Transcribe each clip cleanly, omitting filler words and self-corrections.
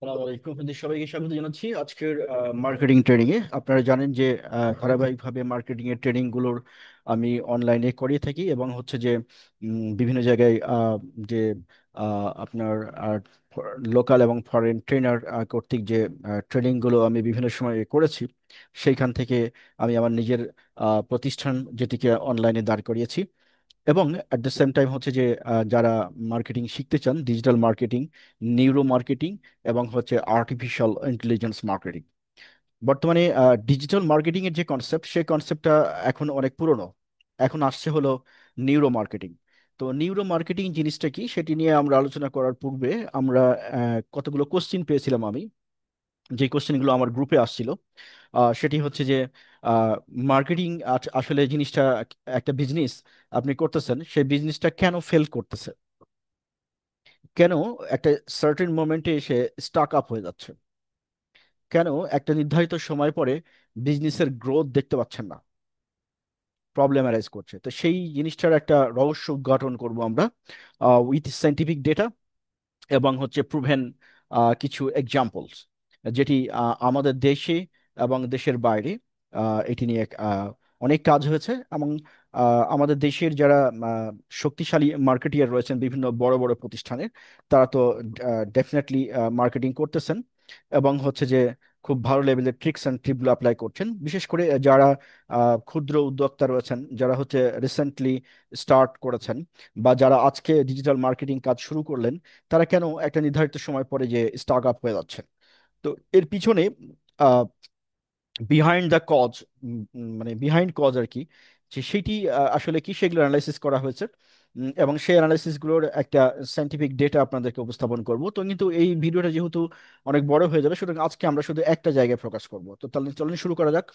আসসালামু আলাইকুম আপনাদের সবাইকে স্বাগত জানাচ্ছি আজকের মার্কেটিং ট্রেনিং এ। আপনারা জানেন যে ধারাবাহিকভাবে মার্কেটিং এর ট্রেনিং গুলোর আমি অনলাইনে করিয়ে থাকি এবং হচ্ছে যে বিভিন্ন জায়গায় যে আপনার লোকাল এবং ফরেন ট্রেনার কর্তৃক যে ট্রেনিং গুলো আমি বিভিন্ন সময় করেছি, সেইখান থেকে আমি আমার নিজের প্রতিষ্ঠান যেটিকে অনলাইনে দাঁড় করিয়েছি। এবং অ্যাট দ্য সেম টাইম হচ্ছে যে যারা মার্কেটিং শিখতে চান, ডিজিটাল মার্কেটিং, নিউরো মার্কেটিং এবং হচ্ছে আর্টিফিশিয়াল ইন্টেলিজেন্স মার্কেটিং। বর্তমানে ডিজিটাল মার্কেটিং এর যে কনসেপ্ট, সেই কনসেপ্টটা এখন অনেক পুরনো। এখন আসছে হলো নিউরো মার্কেটিং। তো নিউরো মার্কেটিং জিনিসটা কি সেটি নিয়ে আমরা আলোচনা করার পূর্বে আমরা কতগুলো কোশ্চিন পেয়েছিলাম আমি, যে কোশ্চেনগুলো আমার গ্রুপে আসছিল। সেটি হচ্ছে যে মার্কেটিং আসলে জিনিসটা, একটা বিজনেস আপনি করতেছেন, সেই বিজনেসটা কেন ফেল করতেছে, কেন একটা সার্টেন মোমেন্টে এসে স্টাক আপ হয়ে যাচ্ছে, কেন একটা নির্ধারিত সময় পরে বিজনেসের গ্রোথ দেখতে পাচ্ছেন না, প্রবলেম অ্যারাইজ করছে। তো সেই জিনিসটার একটা রহস্য উদ্ঘাটন করব আমরা উইথ সাইন্টিফিক ডেটা এবং হচ্ছে প্রুভেন কিছু এক্সাম্পলস, যেটি আমাদের দেশে এবং দেশের বাইরে এটি নিয়ে অনেক কাজ হয়েছে। এবং আমাদের দেশের যারা শক্তিশালী মার্কেটিয়ার রয়েছেন বিভিন্ন বড় বড় প্রতিষ্ঠানে, তারা তো ডেফিনেটলি মার্কেটিং করতেছেন এবং হচ্ছে যে খুব ভালো লেভেলের ট্রিক্স অ্যান্ড টিপগুলো অ্যাপ্লাই করছেন। বিশেষ করে যারা ক্ষুদ্র উদ্যোক্তা রয়েছেন, যারা হচ্ছে রিসেন্টলি স্টার্ট করেছেন, বা যারা আজকে ডিজিটাল মার্কেটিং কাজ শুরু করলেন, তারা কেন একটা নির্ধারিত সময় পরে যে স্টাক আপ হয়ে যাচ্ছে। তো এর পিছনে বিহাইন্ড দ্য কজ, মানে বিহাইন্ড কজ আর কি, যে সেইটি আসলে কি, সেগুলো অ্যানালাইসিস করা হয়েছে। এবং সেই অ্যানালাইসিস গুলোর একটা সাইন্টিফিক ডেটা আপনাদেরকে উপস্থাপন করব। তো কিন্তু এই ভিডিওটা যেহেতু অনেক বড় হয়ে যাবে, সুতরাং আজকে আমরা শুধু একটা জায়গায় ফোকাস করব। তো তাহলে চলুন শুরু করা যাক।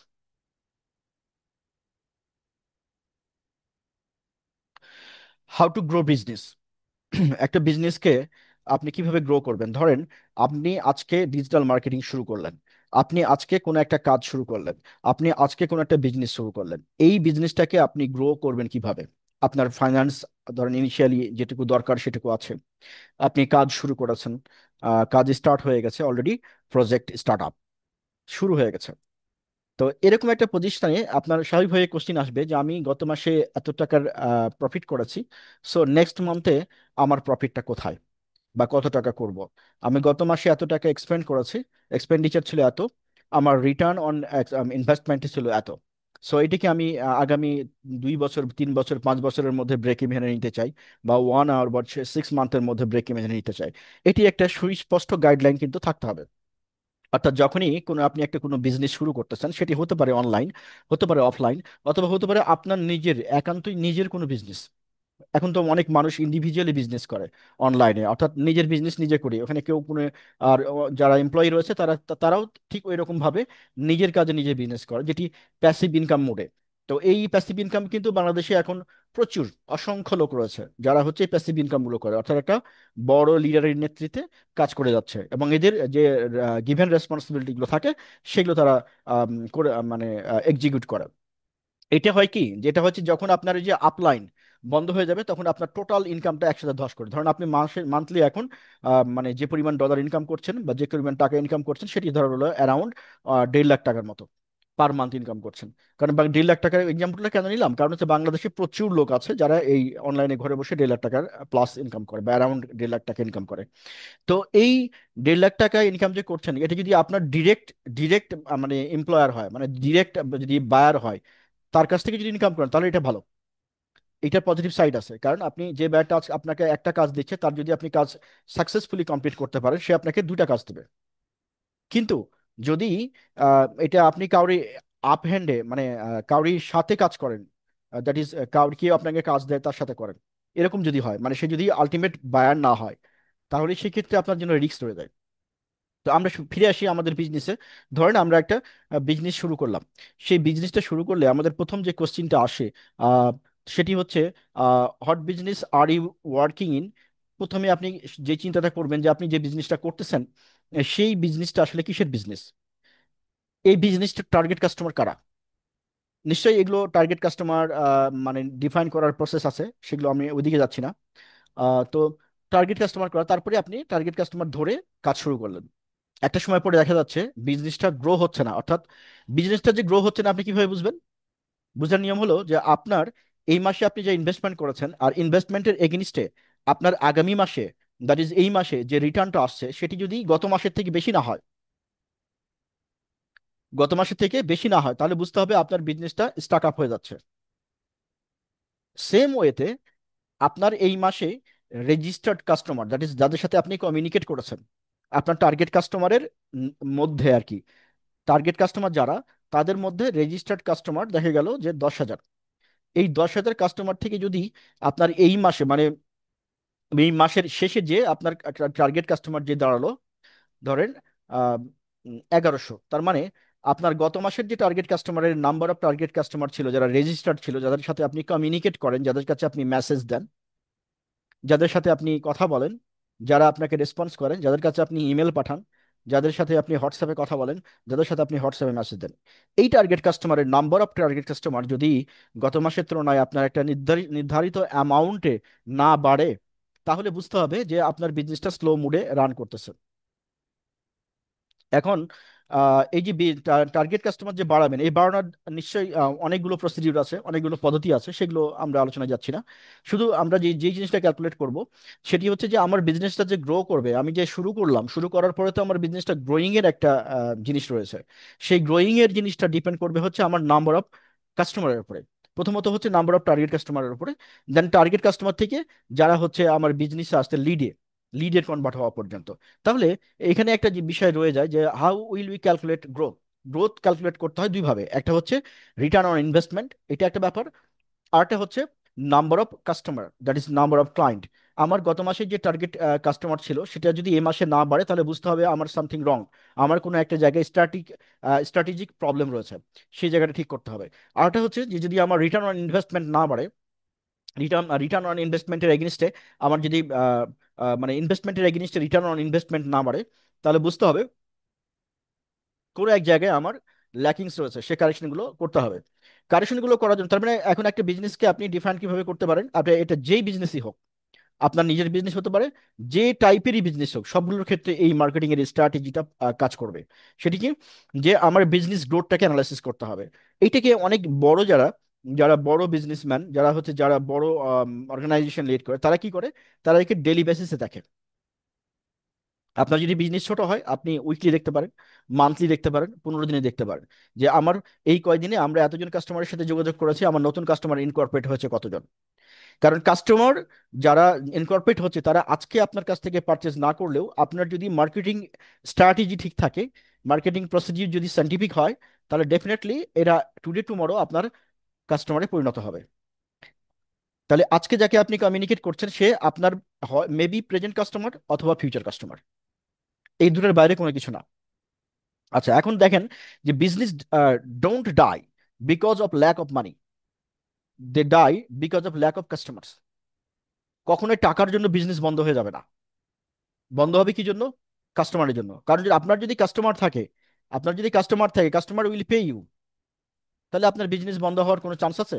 How to grow business. একটা বিজনেসকে আপনি কিভাবে গ্রো করবেন? ধরেন আপনি আজকে ডিজিটাল মার্কেটিং শুরু করলেন, আপনি আজকে কোনো একটা কাজ শুরু করলেন, আপনি আজকে কোনো একটা বিজনেস শুরু করলেন। এই বিজনেসটাকে আপনি গ্রো করবেন কিভাবে? আপনার ফাইন্যান্স, ধরেন ইনিশিয়ালি যেটুকু দরকার সেটুকু আছে, আপনি কাজ শুরু করেছেন, কাজ স্টার্ট হয়ে গেছে অলরেডি, প্রজেক্ট স্টার্ট আপ শুরু হয়ে গেছে। তো এরকম একটা পজিশনে আপনার স্বাভাবিকভাবে কোশ্চিন আসবে যে আমি গত মাসে এত টাকার প্রফিট করেছি, সো নেক্সট মান্থে আমার প্রফিটটা কোথায় বা কত টাকা করব? আমি গত মাসে এত টাকা এক্সপেন্ড করেছি, এক্সপেন্ডিচার ছিল এত, আমার রিটার্ন অন ইনভেস্টমেন্ট ছিল এত। সো এটিকে আমি আগামী 2 বছর, 3 বছর, 5 বছরের মধ্যে ব্রেক ইভেনে নিতে চাই, বা 1 আওয়ার বা 6 মান্থের মধ্যে ব্রেক ইভেনে নিতে চাই। এটি একটা সুস্পষ্ট গাইডলাইন কিন্তু থাকতে হবে। অর্থাৎ যখনই কোনো আপনি একটা কোনো বিজনেস শুরু করতেছেন, সেটি হতে পারে অনলাইন, হতে পারে অফলাইন, অথবা হতে পারে আপনার নিজের একান্তই নিজের কোনো বিজনেস। এখন তো অনেক মানুষ ইন্ডিভিজুয়ালি বিজনেস করে অনলাইনে, অর্থাৎ নিজের বিজনেস নিজে করি, ওখানে কেউ কোনো আর যারা এমপ্লয়ি রয়েছে তারাও ঠিক ওই রকম ভাবে নিজের কাজে নিজে বিজনেস করে, যেটি প্যাসিভ ইনকাম মোডে। তো এই প্যাসিভ ইনকাম কিন্তু বাংলাদেশে এখন প্রচুর, অসংখ্য লোক রয়েছে যারা হচ্ছে প্যাসিভ ইনকাম গুলো করে, অর্থাৎ একটা বড় লিডারের নেতৃত্বে কাজ করে যাচ্ছে এবং এদের যে গিভেন রেসপন্সিবিলিটি গুলো থাকে, সেগুলো তারা করে মানে এক্সিকিউট করে। এটা হয় কি, যেটা হচ্ছে যখন আপনার এই যে আপলাইন বন্ধ হয়ে যাবে, তখন আপনার টোটাল ইনকামটা একসাথে ধস করে। ধরুন আপনি মান্থলি এখন মানে যে পরিমাণ ডলার ইনকাম করছেন বা যে পরিমাণ টাকা ইনকাম করছেন, সেটি ধরো হলো অ্যারাউন্ড 1.5 লাখ টাকার মতো পার মান্থ ইনকাম করছেন। কারণ 1.5 লাখ টাকার এক্সাম্পলটা কেন নিলাম, কারণ হচ্ছে বাংলাদেশে প্রচুর লোক আছে যারা এই অনলাইনে ঘরে বসে 1.5 লাখ টাকার প্লাস ইনকাম করে, বা অ্যারাউন্ড 1.5 লাখ টাকা ইনকাম করে। তো এই 1.5 লাখ টাকা ইনকাম যে করছেন, এটা যদি আপনার ডিরেক্ট ডিরেক্ট মানে এমপ্লয়ার হয়, মানে ডিরেক্ট যদি বায়ার হয়, তার কাছ থেকে যদি ইনকাম করেন, তাহলে এটা ভালো। এটার পজিটিভ সাইড আছে, কারণ আপনি যে ব্যয়টা আপনাকে একটা কাজ দিচ্ছে, তার যদি আপনি কাজ সাকসেসফুলি কমপ্লিট করতে পারেন, সে আপনাকে দুইটা কাজ দেবে। কিন্তু যদি এটা আপনি কাউরি আপ হ্যান্ডে, মানে কাউরির সাথে কাজ করেন, দ্যাট ইজ কাউরি কেউ আপনাকে কাজ দেয় তার সাথে করেন, এরকম যদি হয়, মানে সে যদি আলটিমেট বায়ার না হয়, তাহলে সেক্ষেত্রে আপনার জন্য রিস্ক রয়ে যায়। তো আমরা ফিরে আসি আমাদের বিজনেসে। ধরেন আমরা একটা বিজনেস শুরু করলাম। সেই বিজনেসটা শুরু করলে আমাদের প্রথম যে কোশ্চিনটা আসে, আহ, সেটি হচ্ছে what business are you working in. প্রথমে আপনি যে চিন্তাটা করবেন যে আপনি যে বিজনেসটা করতেছেন, সেই বিজনেসটা আসলে কিসের বিজনেস, এই বিজনেসটার টার্গেট কাস্টমার কারা। নিশ্চয়ই এগুলো টার্গেট কাস্টমার মানে ডিফাইন করার প্রসেস আছে, সেগুলো আমি ওইদিকে যাচ্ছি না। তো টার্গেট কাস্টমার করা, তারপরে আপনি টার্গেট কাস্টমার ধরে কাজ শুরু করলেন। একটা সময় পরে দেখা যাচ্ছে বিজনেসটা গ্রো হচ্ছে না, অর্থাৎ বিজনেসটা যে গ্রো হচ্ছে না আপনি কিভাবে বুঝবেন? বুঝার নিয়ম হলো যে আপনার এই মাসে আপনি যে ইনভেস্টমেন্ট করেছেন আর ইনভেস্টমেন্টের এগেনিস্টে আপনার আগামী মাসে, দ্যাট ইজ এই মাসে যে রিটার্নটা আসছে সেটি যদি গত মাসের থেকে বেশি না হয়, গত মাসের থেকে বেশি না হয়, তাহলে বুঝতে হবে আপনার বিজনেসটা স্টার্ট আপ হয়ে যাচ্ছে। সেম ওয়েতে আপনার এই মাসে রেজিস্টার্ড কাস্টমার, দ্যাট ইজ যাদের সাথে আপনি কমিউনিকেট করেছেন, আপনার টার্গেট কাস্টমারের মধ্যে আর কি, টার্গেট কাস্টমার যারা, তাদের মধ্যে রেজিস্টার্ড কাস্টমার দেখা গেল যে 10,000। এই 10,000 কাস্টমার থেকে যদি আপনার এই মাসে মানে এই মাসের শেষে যে আপনার টার্গেট কাস্টমার যে দাঁড়ালো ধরেন 1100, তার মানে আপনার গত মাসের যে টার্গেট কাস্টমারের নাম্বার অফ টার্গেট কাস্টমার ছিল যারা রেজিস্টার্ড ছিল, যাদের সাথে আপনি কমিউনিকেট করেন, যাদের কাছে আপনি মেসেজ দেন, যাদের সাথে আপনি কথা বলেন, যারা আপনাকে রেসপন্স করেন, যাদের কাছে আপনি ইমেল পাঠান, যাদের সাথে আপনি হোয়াটসঅ্যাপে কথা বলেন, যাদের সাথে আপনি হোয়াটসঅ্যাপে মেসেজ দেন, এই টার্গেট কাস্টমারের নাম্বার অফ টার্গেট কাস্টমার যদি গত মাসের তুলনায় আপনার একটা নির্ধারিত অ্যামাউন্টে না বাড়ে, তাহলে বুঝতে হবে যে আপনার বিজনেসটা স্লো মুডে রান করতেছে। এখন এই যে টার্গেট কাস্টমার যে বাড়াবেন, এই বাড়ানোর নিশ্চয়ই অনেকগুলো প্রসিডিউর আছে, অনেকগুলো পদ্ধতি আছে, সেগুলো আমরা আলোচনায় যাচ্ছি না। শুধু আমরা যে জিনিসটা ক্যালকুলেট করব সেটি হচ্ছে যে আমার বিজনেসটা যে গ্রো করবে, আমি যে শুরু করলাম, শুরু করার পরে তো আমার বিজনেসটা গ্রোয়িং এর একটা জিনিস রয়েছে। সেই গ্রোয়িং এর জিনিসটা ডিপেন্ড করবে হচ্ছে আমার নাম্বার অফ কাস্টমারের উপরে। প্রথমত হচ্ছে নাম্বার অফ টার্গেট কাস্টমারের উপরে, দেন টার্গেট কাস্টমার থেকে যারা হচ্ছে আমার বিজনেসে আসতে লিডের কনভার্ট হওয়া পর্যন্ত। তাহলে এখানে একটা যে বিষয় রয়ে যায় যে how will we calculate growth. Growth calculate করতে হয় দুইভাবে, একটা হচ্ছে রিটার্ন অন ইনভেস্টমেন্ট, এটা একটা ব্যাপার, আরটা হচ্ছে number of customer, that is number of client. আমার গত মাসে যে টার্গেট কাস্টমার ছিল সেটা যদি এ মাসে না বাড়ে তাহলে বুঝতে হবে আমার সামথিং রং, আমার কোনো একটা জায়গায় স্ট্র্যাটেজিক প্রবলেম রয়েছে, সেই জায়গাটা ঠিক করতে হবে। আরটা হচ্ছে যে যদি আমার রিটার্ন অন ইনভেস্টমেন্ট না বাড়ে, রিটার্ন অন ইনভেস্টমেন্টের এগেনিস্টে আমার যদি মানে ইনভেস্টমেন্টের এগেনিস্টে রিটার্ন অন ইনভেস্টমেন্ট না বাড়ে, তাহলে বুঝতে হবে কোনো এক জায়গায় আমার ল্যাকিংস রয়েছে, সে কারেকশনগুলো করতে হবে। কারেকশনগুলো করার জন্য তার মানে এখন একটা বিজনেসকে আপনি ডিফাইন কিভাবে করতে পারেন, আপনি এটা যেই বিজনেসই হোক, আপনার নিজের বিজনেস হতে পারে, যে টাইপেরই বিজনেস হোক, সবগুলোর ক্ষেত্রে এই মার্কেটিং এর স্ট্র্যাটেজিটা কাজ করবে। সেটি কি, যে আমার বিজনেস গ্রোথটাকে অ্যানালাইসিস করতে হবে। এইটাকে অনেক বড় যারা, যারা বড় বিজনেসম্যান, যারা হচ্ছে যারা বড় অর্গানাইজেশন লিড করে, তারা কি করে, তারা একে ডেলি বেসিসে দেখে। আপনার যদি বিজনেস ছোট হয় আপনি উইকলি দেখতে পারেন, মান্থলি দেখতে পারেন, 15 দিনে দেখতে পারেন যে আমার এই কয়দিনে আমরা এতজন কাস্টমারের সাথে যোগাযোগ করেছি, আমার নতুন কাস্টমার ইনকর্পোরেট হয়েছে কতজন। কারণ কাস্টমার যারা ইনকর্পোরেট হচ্ছে তারা আজকে আপনার কাছ থেকে পারচেজ না করলেও আপনার যদি মার্কেটিং স্ট্র্যাটেজি ঠিক থাকে, মার্কেটিং প্রসিডিউর যদি সাইন্টিফিক হয়, তাহলে ডেফিনেটলি এরা টুডে টুমরো আপনার কাস্টমারে পরিণত হবে। তাহলে আজকে যাকে আপনি কমিউনিকেট করছেন সে আপনার মেবি প্রেজেন্ট কাস্টমার অথবা ফিউচার কাস্টমার, এই দুটোর বাইরে কোনো কিছু না। আচ্ছা, এখন দেখেন যে business don't die because of lack of money, they die because of lack of customers. কখনোই টাকার জন্য বিজনেস বন্ধ হয়ে যাবে না, বন্ধ হবে কি জন্য? কাস্টমারের জন্য। কারণ যদি আপনার যদি কাস্টমার থাকে, কাস্টমার উইল পে ইউ, তাহলে আপনার বিজনেস বন্ধ হওয়ার কোনো চান্স আছে?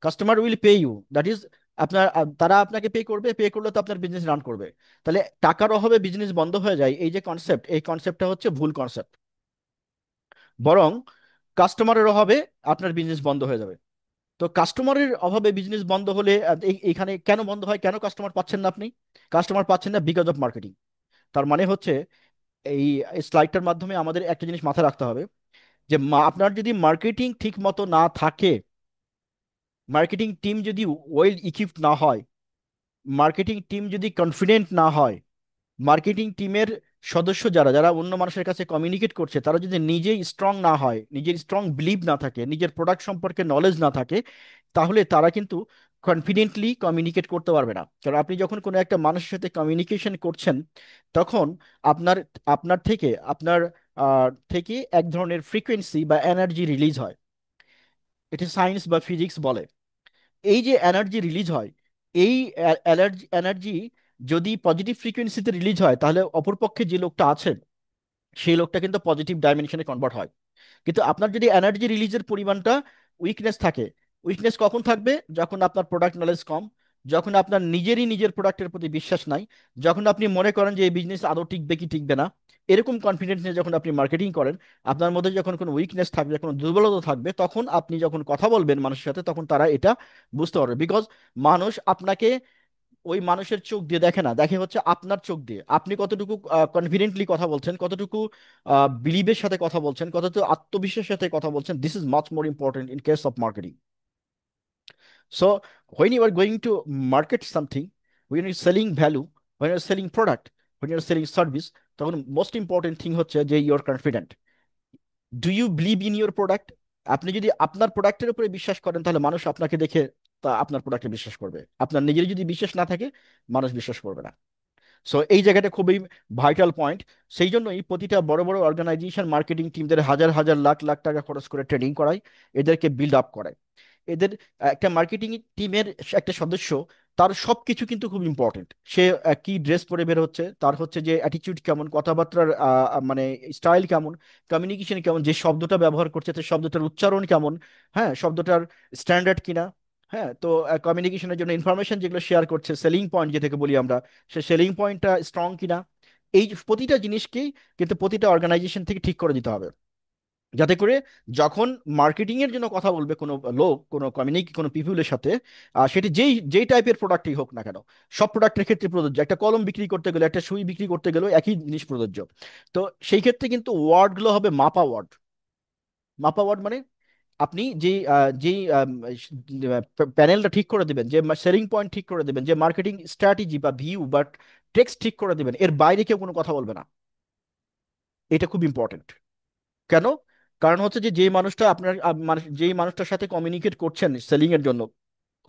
Customer will pay you, that is আপনার তারা আপনাকে পে করবে, পে করলে তো আপনার বিজনেস রান করবে। তাহলে টাকার অভাবে বিজনেস বন্ধ হয়ে যায়, এই যে কনসেপ্ট, এই কনসেপ্টটা হচ্ছে ভুল কনসেপ্ট। বরং কাস্টমারের অভাবে আপনার বিজনেস বন্ধ হয়ে যাবে। তো কাস্টমারের অভাবে বিজনেস বন্ধ হলে এইখানে কেন বন্ধ হয়, কেন কাস্টমার পাচ্ছেন না আপনি? কাস্টমার পাচ্ছেন না বিকজ অফ মার্কেটিং। তার মানে হচ্ছে এই স্লাইডটার মাধ্যমে আমাদের একটা জিনিস মাথায় রাখতে হবে যে আপনার যদি মার্কেটিং ঠিক মতো না থাকে, মার্কেটিং টিম যদি ওয়েল ইকুইপড না হয়, মার্কেটিং টিম যদি কনফিডেন্ট না হয়, মার্কেটিং টিমের সদস্য যারা যারা অন্য মানুষের কাছে কমিউনিকেট করছে তারা যদি নিজেই স্ট্রং না হয়, নিজের স্ট্রং বিলিভ না থাকে, নিজের প্রোডাক্ট সম্পর্কে নলেজ না থাকে, তাহলে তারা কিন্তু কনফিডেন্টলি কমিউনিকেট করতে পারবে না। কারণ আপনি যখন কোনো একটা মানুষের সাথে কমিউনিকেশন করছেন, তখন আপনার আপনার থেকে আপনার থেকে এক ধরনের ফ্রিকোয়েন্সি বা এনার্জি রিলিজ হয়, এটা সায়েন্স বা ফিজিক্স বলে। এই যে এনার্জি রিলিজ হয়, এই এনার্জি যদি পজিটিভ ফ্রিকোয়েন্সিতে রিলিজ হয়, তাহলে অপরপক্ষে যে লোকটা আছে সেই লোকটা কিন্তু পজিটিভ ডাইমেনশনে কনভার্ট হয়। কিন্তু আপনার যদি এনার্জি রিলিজের পরিমাণটা উইকনেস থাকে, উইকনেস কখন থাকবে? যখন আপনার প্রোডাক্ট নলেজ কম, যখন আপনার নিজেরই নিজের প্রোডাক্টের প্রতি বিশ্বাস নাই, যখন আপনি মনে করেন যে এই বিজনেস আদৌ টিকবে কি টিকবে না, এরকম কনফিডেন্স নিয়ে যখন আপনি মার্কেটিং করেন, আপনার মধ্যে যখন কোনো উইকনেস থাকবে, কোনো দুর্বলতা থাকবে, তখন আপনি যখন কথা বলবেন মানুষের সাথে, তখন তারা এটা বুঝতে পারবে। বিকজ মানুষ আপনাকে ওই মানুষের চোখ দিয়ে দেখে না, দেখে হচ্ছে আপনার চোখ দিয়ে। আপনি কতটুকু কনফিডেন্টলি কথা বলছেন, কতটুকু বিলিভের সাথে কথা বলছেন, কতটুকু আত্মবিশ্বাসের সাথে কথা বলছেন, this is much more important in case of marketing. So when you are going to market something, when you're selling value, when you're selling product, when you're selling service, তখন মোস্ট ইম্পর্টেন্ট থিং হচ্ছে যে you're confident. Do you believe in your product? আপনি যদি আপনার প্রোডাক্টের উপরে বিশ্বাস করেন, তাহলে মানুষ আপনাকে দেখে তা আপনার প্রোডাক্টে বিশ্বাস করবে। আপনার নিজের যদি বিশ্বাস না থাকে, মানুষ বিশ্বাস করবে না। সো এই জায়গাটা খুবই ভাইটাল পয়েন্ট। সেই জন্যই প্রতিটা বড় বড় অর্গানাইজেশন মার্কেটিং টিমদের হাজার হাজার লাখ লাখ টাকা খরচ করে ট্রেনিং করায়, এদেরকে বিল্ড আপ করায়। এদের একটা মার্কেটিং টিমের একটা সদস্য, তার সব কিছু কিন্তু খুব ইম্পর্টেন্ট। সে কি ড্রেস পরে বের হচ্ছে, তার হচ্ছে যে অ্যাটিটিউড কেমন, কথাবার্তার মানে স্টাইল কেমন, কমিউনিকেশন কেমন, যে শব্দটা ব্যবহার করছে সেই শব্দটার উচ্চারণ কেমন, হ্যাঁ, শব্দটার স্ট্যান্ডার্ড কিনা, হ্যাঁ, তো কমিউনিকেশনের জন্য ইনফরমেশন যেগুলো শেয়ার করছে, সেলিং পয়েন্ট যেটাকে বলি আমরা, সে সেলিং পয়েন্টটা স্ট্রং কিনা, এই প্রতিটা জিনিসকেই কিন্তু প্রতিটা অর্গানাইজেশন থেকে ঠিক করে দিতে হবে। যাতে করে যখন মার্কেটিং এর জন্য কথা বলবে কোনো লোক, কোনো পিপুলের সাথে, সেটি যেই টাইপের প্রোডাক্টই হোক না কেন, সব প্রোডাক্টের ক্ষেত্রে প্রযোজ্য। একটা কলম বিক্রি করতে গেলে, একটা সুই বিক্রি করতে গেলেও একই জিনিস প্রযোজ্য। তো সেই ক্ষেত্রে কিন্তু ওয়ার্ডগুলো হবে মাপা ওয়ার্ড। মাপা ওয়ার্ড মানে আপনি যেই প্যানেলটা ঠিক করে দেবেন, যে সেলিং পয়েন্ট ঠিক করে দেবেন, যে মার্কেটিং স্ট্র্যাটেজি বা ভিউ বা টেক্সট ঠিক করে দেবেন, এর বাইরে কেউ কোনো কথা বলবে না। এটা খুব ইম্পর্টেন্ট। কেন? কারণ হচ্ছে যে যেই মানুষটা আপনার যেই মানুষটার সাথে কমিউনিকেট করছেন সেলিং এর জন্য,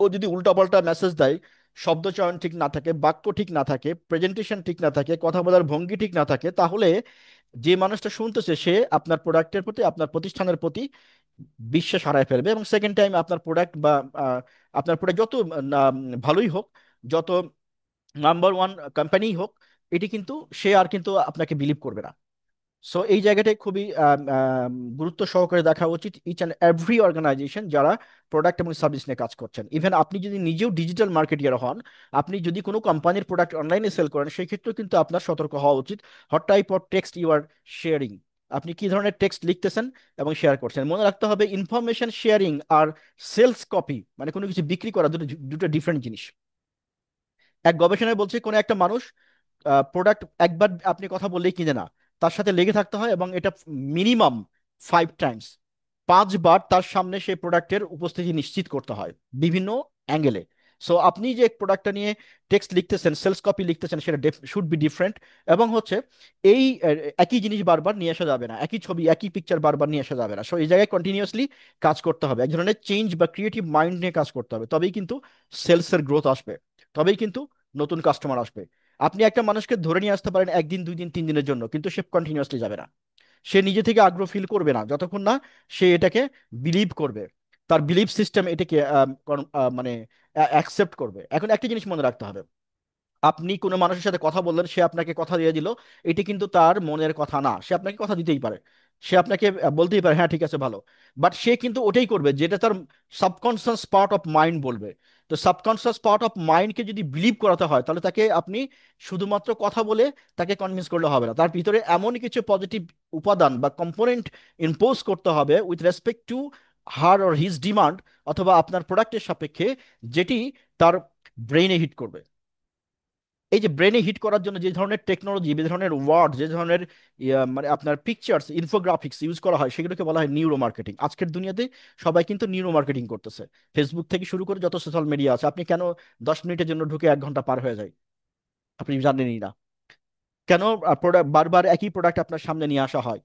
ও যদি উল্টাপাল্টা মেসেজ দেয়, শব্দ চয়ন ঠিক না থাকে, বাক্য ঠিক না থাকে, প্রেজেন্টেশন ঠিক না থাকে, কথা বলার ভঙ্গি ঠিক না থাকে, তাহলে যে মানুষটা শুনতেছে সে আপনার প্রোডাক্টের প্রতি, আপনার প্রতিষ্ঠানের প্রতি বিশ্বাস হারায় ফেলবে। এবং সেকেন্ড টাইম আপনার প্রোডাক্ট বা আপনার প্রোডাক্ট যত ভালোই হোক, যত নাম্বার ওয়ান কোম্পানি হোক, এটি কিন্তু সে আর কিন্তু আপনাকে বিলিভ করবে না। সো এই জায়গাটায় খুবই গুরুত্ব সহকারে দেখা উচিত ইচ অ্যান্ড এভরি অর্গানাইজেশন যারা প্রোডাক্ট এবং সার্ভিস নিয়ে কাজ করছেন। ইভেন আপনি যদি নিজেও ডিজিটাল মার্কেটিয়ার হন, আপনি যদি কোনো কোম্পানির প্রোডাক্ট অনলাইনে সেল করেন, সেই ক্ষেত্রেও কিন্তু আপনার সতর্ক হওয়া উচিত। What type of text you are sharing, আপনি কি ধরনের টেক্সট লিখতেছেন এবং শেয়ার করছেন। মনে রাখতে হবে ইনফরমেশন শেয়ারিং আর সেলস কপি, মানে কোনো কিছু বিক্রি করা, দুটো দুটো ডিফারেন্ট জিনিস। এক গবেষণায় বলছে কোনো একটা মানুষ প্রোডাক্ট একবার আপনি কথা বললেই কিনে না, তার সাথে লেগে থাকতে হয়, এবং এটা মিনিমাম 5 টাইমস, 5 বার তার সামনে সেই প্রোডাক্টের উপস্থিতি নিশ্চিত করতে হয় বিভিন্ন অ্যাঙ্গেলে। সো আপনি যে প্রোডাক্টটা নিয়ে টেক্সট লিখতেছেন, সেলস কপি লিখতেছেন, সেটা শুড বি ডিফারেন্ট। এবং হচ্ছে এই একই জিনিস বারবার নিয়ে আসা যাবে না, একই ছবি একই পিকচার বারবার নিয়ে আসা যাবে না। সো এই জায়গায় কন্টিনিউয়াসলি কাজ করতে হবে, এক ধরনের চেঞ্জ বা ক্রিয়েটিভ মাইন্ড নিয়ে কাজ করতে হবে, তবেই কিন্তু সেলসের গ্রোথ আসবে, তবেই কিন্তু নতুন কাস্টমার আসবে। আপনি একটা মানুষকে ধরে নিয়ে আসতে পারেন একদিন, 2 দিন, 3 দিনের জন্য, কিন্তু সে কন্টিনিউয়াসলি যাবে না। সে নিজে থেকে আগ্রহ ফিল করবে না যতক্ষণ না সে এটাকে বিলিভ করবে, তার বিলিভ সিস্টেম এটাকে মানে অ্যাকসেপ্ট করবে। এখন একটা জিনিস মনে রাখতে হবে, আপনি কোনো মানুষের সাথে কথা বললেন, সে আপনাকে কথা দিয়ে দিল, এটি কিন্তু তার মনের কথা না। সে আপনাকে কথা দিতেই পারে, সে আপনাকে বলতেই পারে হ্যাঁ ঠিক আছে ভালো, বাট সে কিন্তু ওটাই করবে যেটা তার সাবকনসিয়াস পার্ট অফ মাইন্ড বলবে। তো সাবকনসিয়াস পার্ট অফ মাইন্ডকে যদি বিলিভ করাতে হয়, তাহলে তাকে আপনি শুধুমাত্র কথা বলে তাকে কনভিন্স করলে হবে না, তার ভিতরে এমন কিছু পজিটিভ উপাদান বা কম্পোনেন্ট ইম্পোজ করতে হবে with respect to her or his demand, অথবা আপনার প্রোডাক্টের সাপেক্ষে, যেটি তার ব্রেইনে হিট করবে। এই যে ব্রেনে হিট করার জন্য যে ধরনের টেকনোলজি, যে ধরনের ওয়ার্ড, যে ধরনের মানে আপনার পিকচার্স, ইনফোগ্রাফিক্স ইউজ করা হয়, সেগুলোকে বলা হয় নিউরো মার্কেটিং। আজকের দুনিয়াতে সবাই কিন্তু নিউরো মার্কেটিং করতেছে। ফেসবুক থেকে শুরু করে যত সোশ্যাল মিডিয়া আছে, আপনি কেন 10 মিনিটের জন্য ঢুকে 1 ঘন্টা পার হয়ে যায় আপনি জানেনই না? কেন প্রোডাক্ট বারবার একই প্রোডাক্ট আপনার সামনে নিয়ে আসা হয়?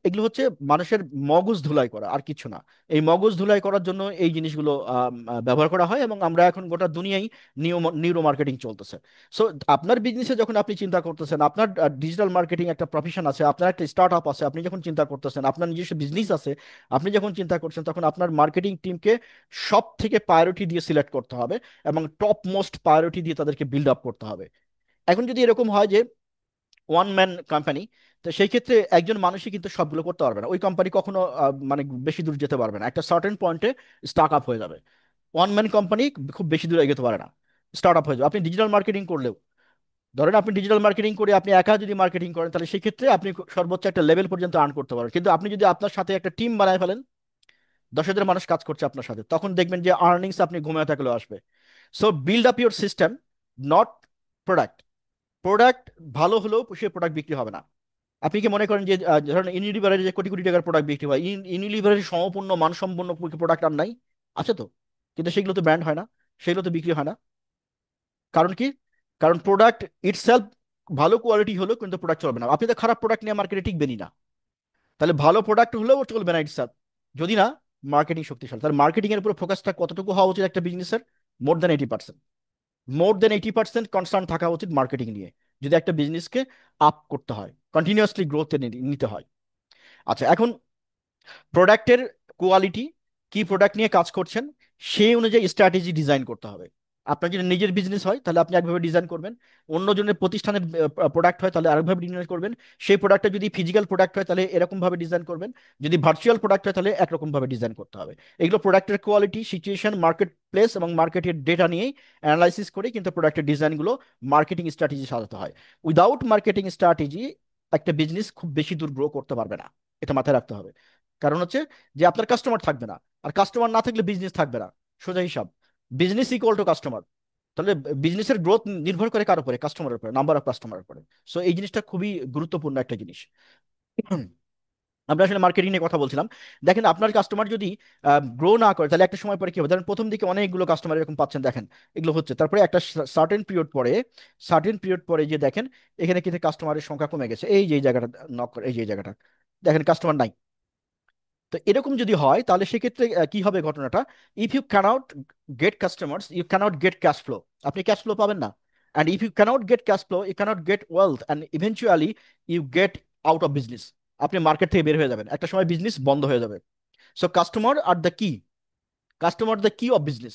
এগুলো হচ্ছে মানুষের মগজ ধুলাই করা, আর কিছু না। এই মগজ ধুলাই করার জন্য এই জিনিসগুলো ব্যবহার করা হয়, এবং আমরা এখন গোটা দুনিয়ায় নিউরো মার্কেটিং চলতেছে। সো আপনার বিজনেসে যখন আপনি চিন্তা করতেছেন, আপনার ডিজিটাল মার্কেটিং একটা প্রফেশন আছে, আপনার একটা স্টার্ট আপ আছে, আপনি যখন চিন্তা করতেছেন, আপনার নিজস্ব বিজনেস আছে, আপনি যখন চিন্তা করছেন, তখন আপনার মার্কেটিং টিমকে সব থেকে প্রায়োরিটি দিয়ে সিলেক্ট করতে হবে, এবং টপ মোস্ট প্রায়োরিটি দিয়ে তাদেরকে বিল্ড আপ করতে হবে। এখন যদি এরকম হয় যে ওয়ান ম্যান কোম্পানি, তো সেই ক্ষেত্রে একজন মানুষই কিন্তু সবগুলো করতে পারবে না। ওই কোম্পানি কখনো মানে বেশি দূর যেতে পারবে না, একটা সার্টেন পয়েন্টে স্টার্ট আপ হয়ে যাবে। ওয়ান ম্যান কোম্পানি খুব বেশি দূর এগোতে পারে না, স্টার্ট আপ হয়ে যাবে। আপনি ডিজিটাল মার্কেটিং করলেও ধরেন আপনি ডিজিটাল মার্কেটিং করে আপনি একা যদি মার্কেটিং করেন, তাহলে সেই ক্ষেত্রে আপনি সর্বোচ্চ একটা লেভেল পর্যন্ত আর্ন করতে পারবেন। কিন্তু আপনি যদি আপনার সাথে একটা টিম বানায় ফেলেন, 10,000 মানুষ কাজ করছে আপনার সাথে, তখন দেখবেন যে আর্নিংস আপনি ঘুমিয়ে থাকলেও আসবে। So build up your system, not product. Product ভালো হলেও সে প্রোডাক্ট বিক্রি হবে না। আপনি কি মনে করেন যে ধরেন ইউনিলিভারের যে কোটি কোটি টাকার প্রোডাক্ট বিক্রি হয়, ইউনিলিভারের সমপূর্ণ মানসম্পন্ন প্রোডাক্ট আর নাই? আছে তো, কিন্তু সেগুলো তো ব্র্যান্ড হয় না, সেগুলো তো বিক্রি হয় না। কারণ কি? কারণ প্রোডাক্ট ইটসেলফ ভালো কোয়ালিটি হলো, কিন্তু প্রোডাক্ট চলবে না। আপনি তো খারাপ প্রোডাক্ট নিয়ে মার্কেটে টিকবেনই না। তাহলে ভালো প্রোডাক্ট হলেও চলবে না ইটসেলফ, যদি না মার্কেটিং শক্তিশালী। তাহলে মার্কেটিং এর উপর ফোকাসটা কতটুকু হওয়া উচিত একটা বিজনেসের? More than 80%। More than 80% concern থাকা উচিত মার্কেটিং নিয়ে, যদি একটা বিজনেসকে আপ করতে হয়, কন্টিনিউয়াসলি গ্রোথে নিতে হয়। আচ্ছা, এখন প্রোডাক্টের কোয়ালিটি, কি প্রোডাক্ট নিয়ে কাজ করছেন সেই অনুযায়ী স্ট্র্যাটেজি ডিজাইন করতে হবে। আপনার যদি নিজের বিজনেস হয় তাহলে আপনি একভাবে ডিজাইন করবেন, অন্যজনের প্রতিষ্ঠানের প্রোডাক্ট হয় তাহলে আরেকভাবে ডিজাইন করবেন, সেই প্রোডাক্টটা যদি ফিজিক্যাল প্রোডাক্ট হয় তাহলে এরকম ভাবে ডিজাইন করবেন, যদি ভার্চুয়াল প্রোডাক্ট হয় তাহলে একরকম ভাবে ডিজাইন করতে হবে। এগুলো প্রোডাক্টের কোয়ালিটি, সিচুয়েশন, মার্কেট প্লেস এবং মার্কেটের ডেটা নিয়েই অ্যানালাইসিস করে কিন্তু প্রোডাক্টের ডিজাইনগুলো মার্কেটিং স্ট্র্যাটেজি সাজাতে হয়। উইদাউট মার্কেটিং স্ট্র্যাটেজি একটা বিজনেস খুব বেশি দূর গ্রো করতে পারবে না। এটা মাথায় রাখতে হবে। কারণ হচ্ছে যে আপনার কাস্টমার থাকবে না, আর কাস্টমার না থাকলে বিজনেস থাকবে না। সোজা হিসাব, বিজনেস ইকুয়াল টু কাস্টমার। তাহলে বিজনেসের গ্রোথ নির্ভর করে কার উপরে? কাস্টমারের উপরে, নাম্বার অফ কাস্টমারের উপরে। সো এই জিনিসটা খুবই গুরুত্বপূর্ণ একটা জিনিস। হুম, আমরা আসলে মার্কেটিং নিয়ে কথা বলছিলাম। দেখেন আপনার কাস্টমার যদি গ্রো না করে, তাহলে একটা সময় পরে কি হবে? ধরেন প্রথম দিকে অনেকগুলো কাস্টমার এরকম পাচ্ছেন, দেখেন এগুলো হচ্ছে, তারপরে একটা সার্টেন পিরিয়ড পরে যে দেখেন এখানে কিন্তু কাস্টমারের সংখ্যা কমে গেছে, এই যে এই জায়গাটা নক করে, এই যে এই জায়গাটা দেখেন কাস্টমার নাই। তো এরকম যদি হয় তাহলে সেক্ষেত্রে কি হবে ঘটনাটা? If you cannot get customers, you cannot get cash flow. আপনি ক্যাশ ফ্লো পাবেন না। And if you cannot get cash flow, you cannot get wealth, and eventually you get out of business. আপনি মার্কেট থেকে বের হয়ে যাবেন, একটা সময় বিজনেস বন্ধ হয়ে যাবে। সো কাস্টমার আর দ্য কি, কাস্টমার দ্য কি of business,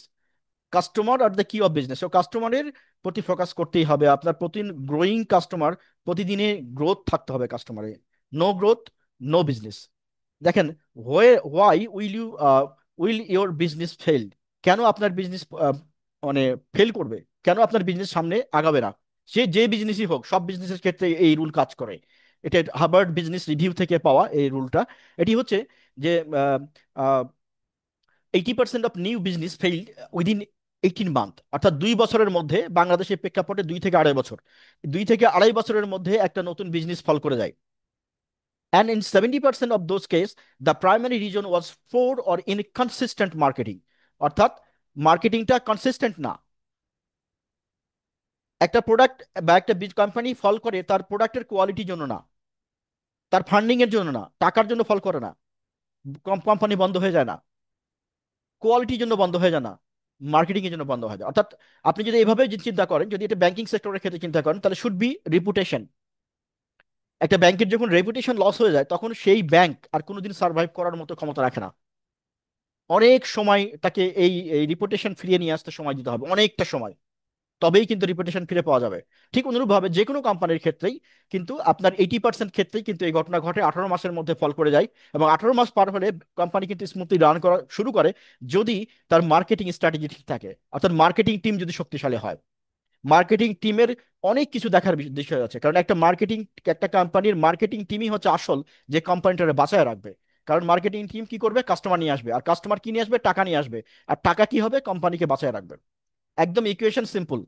customer are the কি অফ বিজনেস। তো কাস্টমারের প্রতি ফোকাস করতেই হবে আপনার। প্রতিদিন গ্রোয়িং কাস্টমার, প্রতিদিনে গ্রোথ থাকতে হবে কাস্টমারে। No growth, no business. দেখেন, why will your business fail? কেন আপনার বিজনেস মানে ফেল করবে? কেন আপনার বিজনেস সামনে আগাবে না? সে যে বিজনেসই হোক, সব বিজনেসের ক্ষেত্রে এই রুল কাজ করে। এটা হার্ভার্ড বিজনেস রিভিউ থেকে পাওয়া এই রুলটা। এটি হচ্ছে যে 80% of new business failed within 18 month, অর্থাৎ 2 বছরের মধ্যে, বাংলাদেশের প্রেক্ষাপটে 2 থেকে 2.5 বছর, 2 থেকে 2.5 বছরের মধ্যে একটা নতুন বিজনেস ফল করে যায়। And in 70% of those cases, the primary reason was poor or inconsistent marketing. অর্থাৎ মার্কেটিংটা কনসিস্টেন্ট না। একটা প্রোডাক্ট বা একটা কোম্পানি ফল করে তার প্রোডাক্টের কোয়ালিটির জন্য না, তার ফান্ডিং এর জন্য না, টাকার জন্য ফল করে না। কোম্পানি বন্ধ হয়ে যায় না, কোয়ালিটির জন্য বন্ধ হয়ে যায় না, মার্কেটিং এর জন্য বন্ধ হয়ে যায়। অর্থাৎ আপনি যদি এভাবে চিন্তা করেন, যদি এটা ব্যাংকিং সেক্টরের ক্ষেত্রে চিন্তা করেন, তাহলে শুড বি রিপুটেশন। একটা ব্যাংকের যখন রেপুটেশন লস হয়ে যায়, তখন সেই ব্যাংক আর কোনোদিন সার্ভাইভ করার মতো ক্ষমতা রাখে না। অনেক সময় তাকে এই এই রিপুটেশন ফিরিয়ে নিয়ে আসতে সময় দিতে হবে, অনেকটা সময়, তবেই কিন্তু রিপুটেশন ফিরে পাওয়া যাবে। ঠিক অনুরূপভাবে যে কোনো কোম্পানির ক্ষেত্রেই কিন্তু আপনার 80% ক্ষেত্রেই কিন্তু এই ঘটনা ঘটে, 18 মাসের মধ্যে ফল করে যায়। এবং 18 মাস পার হলে কোম্পানি কিন্তু স্মুথলি রান করা শুরু করে, যদি তার মার্কেটিং স্ট্র্যাটেজি ঠিক থাকে, অর্থাৎ মার্কেটিং টিম যদি শক্তিশালী হয়। মার্কেটিং টিমের অনেক কিছু দেখার বিষয় আছে, কারণ একটা কোম্পানির মার্কেটিং টিমই হচ্ছে আসল যে কোম্পানিটাকে বাঁচায় রাখবে। কারণ মার্কেটিং টিম কি করবে? কাস্টমার নিয়ে আসবে, আর কাস্টমার কি নিয়ে আসবে? টাকা নিয়ে আসবে। আর টাকা কি হবে? কোম্পানিকে বাঁচায় রাখবে। একদম ইকুয়েশন সিম্পল।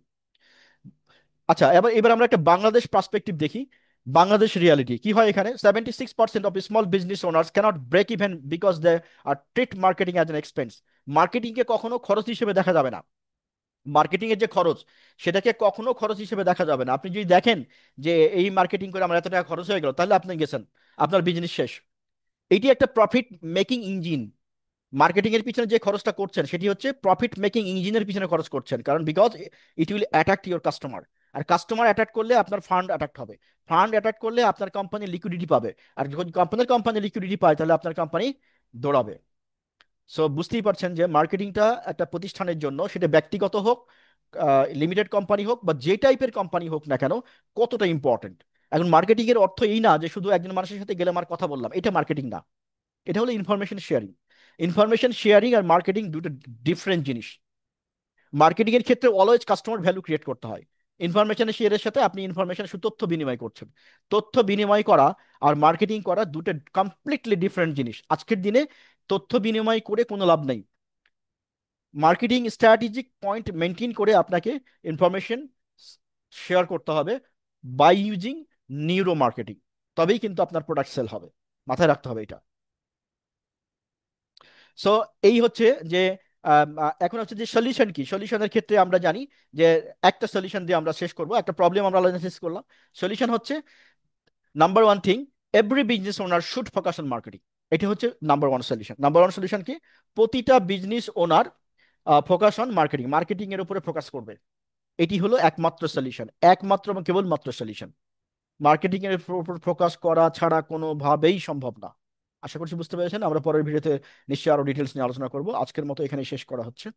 আচ্ছা, এবার এবার আমরা একটা বাংলাদেশ পার্সপেক্টিভ দেখি। বাংলাদেশ রিয়ালিটি কি হয় এখানে? 76% of small business owners can't break even because they are treat marketing as an expense. মার্কেটিংকে কখনো খরচ হিসেবে দেখা যাবে না। মার্কেটিং এর যে খরচ, সেটাকে কখনো খরচ হিসেবে দেখা যাবে না। আপনি যদি দেখেন যে এই মার্কেটিং করে আমার এত টাকা খরচ হয়ে গেল, তাহলে আপনি গেছেন, আপনার বিজনেস শেষ। এটি একটা প্রফিট মেকিং ইঞ্জিন। মার্কেটিং এর পিছনে যে খরচটা করছেন সেটি হচ্ছে প্রফিট মেকিং ইঞ্জিনের পিছনে খরচ করছেন, কারণ because it will attract your customer. আর কাস্টমার অ্যাট্রাক্ট করলে আপনার ফান্ড অ্যাট্রাক্ট হবে, ফান্ড অ্যাট্রাক্ট করলে আপনার কোম্পানি লিকুইডিটি পাবে, আর যখন কোম্পানি লিকুইডিটি পায় তাহলে আপনার কোম্পানি দৌড়াবে। সো বুঝতেই পারছেন যে মার্কেটিংটা একটা প্রতিষ্ঠানের জন্য, সেটা ব্যক্তিগত হোক, লিমিটেড কোম্পানি হোক, বা যে টাইপের কোম্পানি হোক না কেন, কতটা ইম্পর্টেন্ট। এখন মার্কেটিং এর অর্থ এই না যে শুধু একজন মানুষের সাথে গেলে আমার কথা বললাম, এটা মার্কেটিং না। এটা হলো ইনফরমেশন শেয়ারিং। ইনফরমেশন শেয়ারিং আর মার্কেটিং দুটো ডিফারেন্ট জিনিস। মার্কেটিং এর ক্ষেত্রে অলওয়েজ কাস্টমার ভ্যালু ক্রিয়েট করতে হয়। ইনফরমেশন শেয়ারের সাথে আপনি ইনফরমেশন শুধু তথ্য বিনিময় করছেন। তথ্য বিনিময় করা আর মার্কেটিং করা দুটো কমপ্লিটলি ডিফারেন্ট জিনিস। আজকের দিনে তথ্য বিনিময় করে কোনো লাভ নেই। মার্কেটিং স্ট্র্যাটেজিক পয়েন্ট মেনটেন করে আপনাকে ইনফরমেশন শেয়ার করতে হবে বাই ইউজিং নিউরো মার্কেটিং। তবেই কিন্তু আপনার প্রোডাক্ট সেল হবে। মাথায় রাখতে হবে এটা। সো এই হচ্ছে যে এখন হচ্ছে যে সলিউশন কি। সলিউশনের ক্ষেত্রে আমরা জানি যে একটা সলিউশন দিয়ে আমরা শেষ করব, একটা প্রবলেম আমরা শেষ করলাম। সলিউশন হচ্ছে number one thing, every business owner should focus on marketing. এটা হচ্ছে number one solution. Number one solution কি? প্রতিটা business owner focus on marketing, marketing এর উপরে ফোকাস করবে। এটি হলো একমাত্র সলিউশন, একমাত্র এবং কেবলমাত্র সলিউশন। মার্কেটিং এর উপর ফোকাস করা ছাড়া কোনোভাবেই সম্ভব না। আশা করছি বুঝতে পেরেছেন। আমরা পরের ভিডিওতে নিশ্চয়ই আরো ডিটেলস নিয়ে আলোচনা করব। আজকের মতো এখানে শেষ করা হচ্ছে।